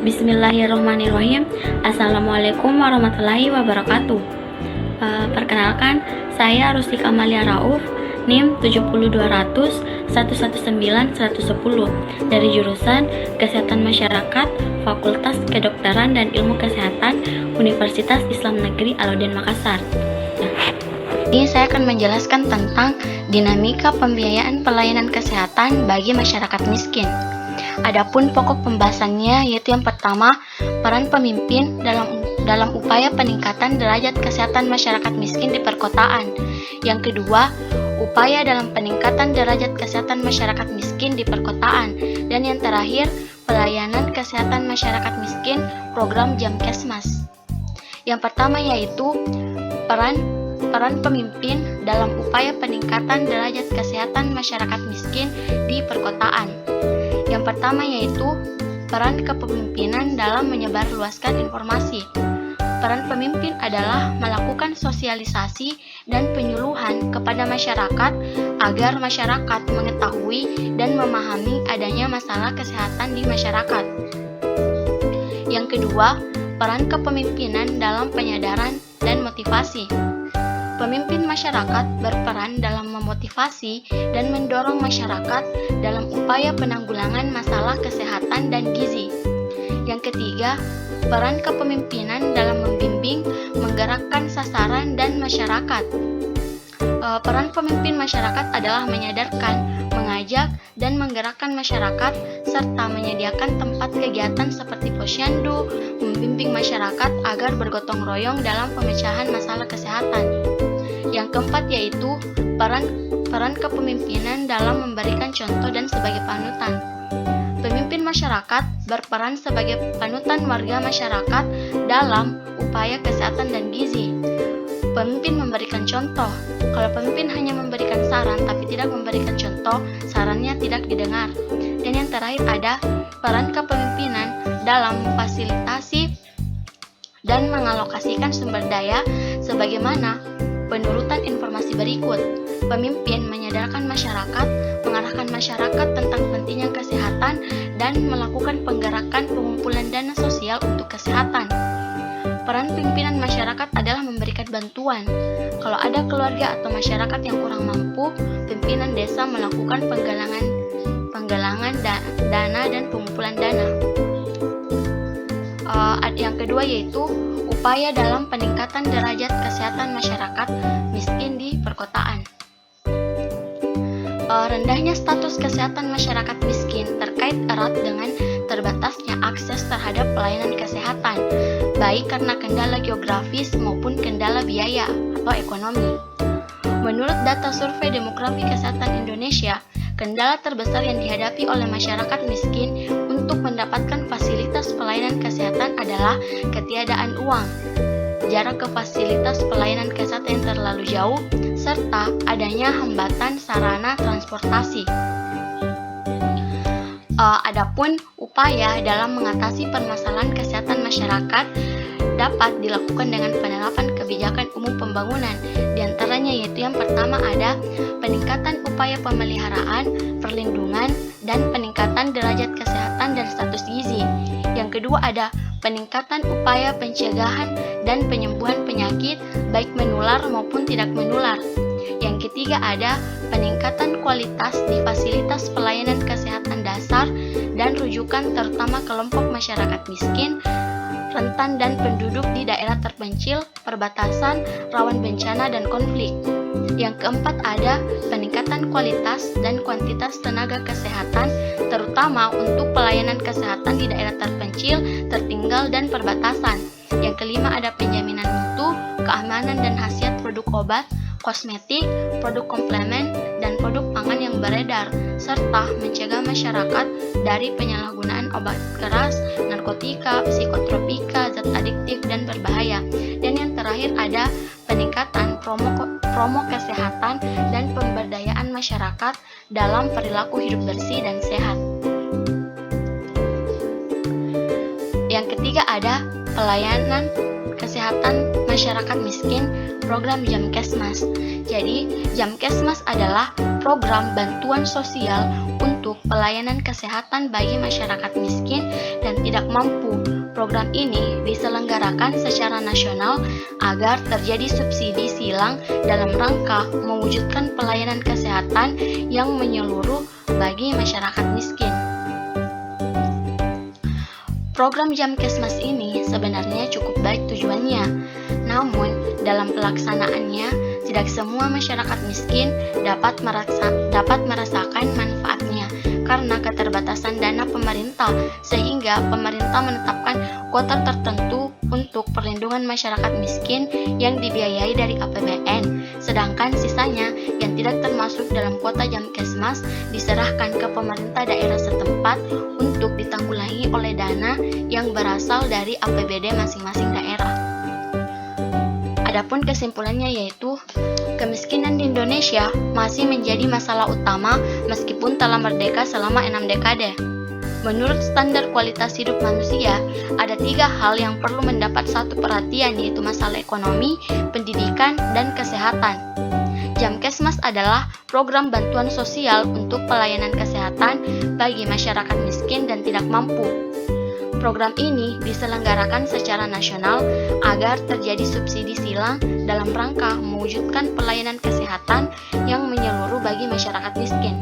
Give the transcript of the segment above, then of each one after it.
Bismillahirrahmanirrahim. Assalamualaikum warahmatullahi wabarakatuh. Perkenalkan, saya Rustika Amalia Rauf, NIM 70200 119 110 dari jurusan Kesehatan Masyarakat, Fakultas Kedokteran dan Ilmu Kesehatan, Universitas Islam Negeri Alauddin Makassar. Ini saya akan menjelaskan tentang dinamika pembiayaan pelayanan kesehatan bagi masyarakat miskin. Adapun pokok pembahasannya yaitu yang pertama, peran pemimpin dalam upaya peningkatan derajat kesehatan masyarakat miskin di perkotaan. Yang kedua, upaya dalam peningkatan derajat kesehatan masyarakat miskin di perkotaan. Dan yang terakhir, pelayanan kesehatan masyarakat miskin program Jamkesmas. Yang pertama yaitu peran pemimpin dalam upaya peningkatan derajat kesehatan masyarakat miskin di perkotaan. Yang pertama yaitu peran kepemimpinan dalam menyebarluaskan informasi. Peran pemimpin adalah melakukan sosialisasi dan penyuluhan kepada masyarakat agar masyarakat mengetahui dan memahami adanya masalah kesehatan di masyarakat. Yang kedua, peran kepemimpinan dalam penyadaran dan motivasi. Pemimpin masyarakat berperan dalam memotivasi dan mendorong masyarakat dalam upaya penanggulangan masalah kesehatan dan gizi. Yang ketiga, peran kepemimpinan dalam membimbing, menggerakkan sasaran dan masyarakat. Peran pemimpin masyarakat adalah menyadarkan, mengajak, dan menggerakkan masyarakat, serta menyediakan tempat kegiatan seperti posyandu, membimbing masyarakat agar bergotong royong dalam pemecahan masalah kesehatan. Yang keempat yaitu peran kepemimpinan dalam memberikan contoh dan sebagai panutan. Pemimpin masyarakat berperan sebagai panutan warga masyarakat dalam upaya kesehatan dan gizi. Pemimpin memberikan contoh. Kalau pemimpin hanya memberikan saran tapi tidak memberikan contoh, sarannya tidak didengar. Dan yang terakhir ada peran kepemimpinan dalam memfasilitasi dan mengalokasikan sumber daya sebagaimana penurutan informasi berikut. Pemimpin menyadarkan masyarakat, mengarahkan masyarakat tentang pentingnya kesehatan, dan melakukan penggerakan pengumpulan dana sosial untuk kesehatan. Peran pimpinan masyarakat adalah memberikan bantuan. Kalau ada keluarga atau masyarakat yang kurang mampu, pimpinan desa melakukan penggalangan dana dan pengumpulan dana. Yang kedua yaitu upaya dalam peningkatan derajat kesehatan masyarakat miskin di perkotaan. Rendahnya status kesehatan masyarakat miskin terkait erat dengan terbatasnya akses terhadap pelayanan kesehatan, baik karena kendala geografis maupun kendala biaya atau ekonomi. Menurut data Survei Demografi Kesehatan Indonesia, kendala terbesar yang dihadapi oleh masyarakat miskin untuk mendapatkan fasilitas pelayanan kesehatan adalah ketiadaan uang, jarak ke fasilitas pelayanan kesehatan yang terlalu jauh, serta adanya hambatan sarana transportasi. Adapun upaya dalam mengatasi permasalahan kesehatan masyarakat dapat dilakukan dengan penerapan kebijakan umum pembangunan. Di antaranya yaitu yang pertama ada peningkatan upaya pemeliharaan, perlindungan, dan peningkatan derajat kesehatan dan status gizi. Yang kedua ada peningkatan upaya pencegahan dan penyembuhan penyakit baik menular maupun tidak menular. Yang ketiga ada peningkatan kualitas di fasilitas pelayanan kesehatan dasar dan rujukan terutama kelompok masyarakat miskin, rentan dan penduduk di daerah terpencil, perbatasan, rawan bencana dan konflik. Yang keempat ada peningkatan kualitas dan kuantitas tenaga kesehatan terutama untuk pelayanan kesehatan di daerah terpencil, tertinggal dan perbatasan. Yang kelima ada penjaminan mutu, keamanan dan khasiat produk obat, kosmetik, produk komplemen, dan produk pangan yang beredar, serta mencegah masyarakat dari penyalahgunaan obat keras, narkotika, psikotropika, zat adiktif, dan berbahaya. Dan yang terakhir ada peningkatan promo kesehatan dan pemberdayaan masyarakat dalam perilaku hidup bersih dan sehat. Yang ketiga ada pelayanan kesehatan masyarakat miskin program Jamkesmas. Jadi, Jamkesmas adalah program bantuan sosial untuk pelayanan kesehatan bagi masyarakat miskin dan tidak tidak mampu. Program ini diselenggarakan secara nasional agar terjadi subsidi silang dalam rangka mewujudkan pelayanan kesehatan yang menyeluruh bagi masyarakat miskin. Program Jamkesmas ini sebenarnya cukup baik tujuannya, namun dalam pelaksanaannya tidak semua masyarakat miskin dapat merasakan manfaatnya karena keterbatasan dana pemerintah, sehingga pemerintah menetapkan kuota tertentu untuk perlindungan masyarakat miskin yang dibiayai dari APBN, sedangkan sisanya yang tidak termasuk dalam kuota Jamkesmas diserahkan ke pemerintah daerah setempat untuk ditanggulangi oleh dana yang berasal dari APBD masing-masing daerah. Adapun kesimpulannya yaitu, kemiskinan di Indonesia masih menjadi masalah utama meskipun telah merdeka selama 6 dekade. Menurut standar kualitas hidup manusia, ada 3 hal yang perlu mendapat satu perhatian, yaitu masalah ekonomi, pendidikan, dan kesehatan. Jamkesmas adalah program bantuan sosial untuk pelayanan kesehatan bagi masyarakat miskin dan tidak mampu. Program ini diselenggarakan secara nasional agar terjadi subsidi silang dalam rangka mewujudkan pelayanan kesehatan yang menyeluruh bagi masyarakat miskin.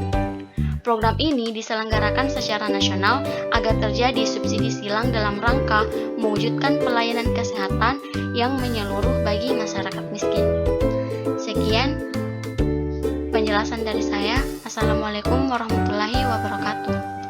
Program ini diselenggarakan secara nasional agar terjadi subsidi silang dalam rangka mewujudkan pelayanan kesehatan yang menyeluruh bagi masyarakat miskin. Sekian penjelasan dari saya. Assalamualaikum warahmatullahi wabarakatuh.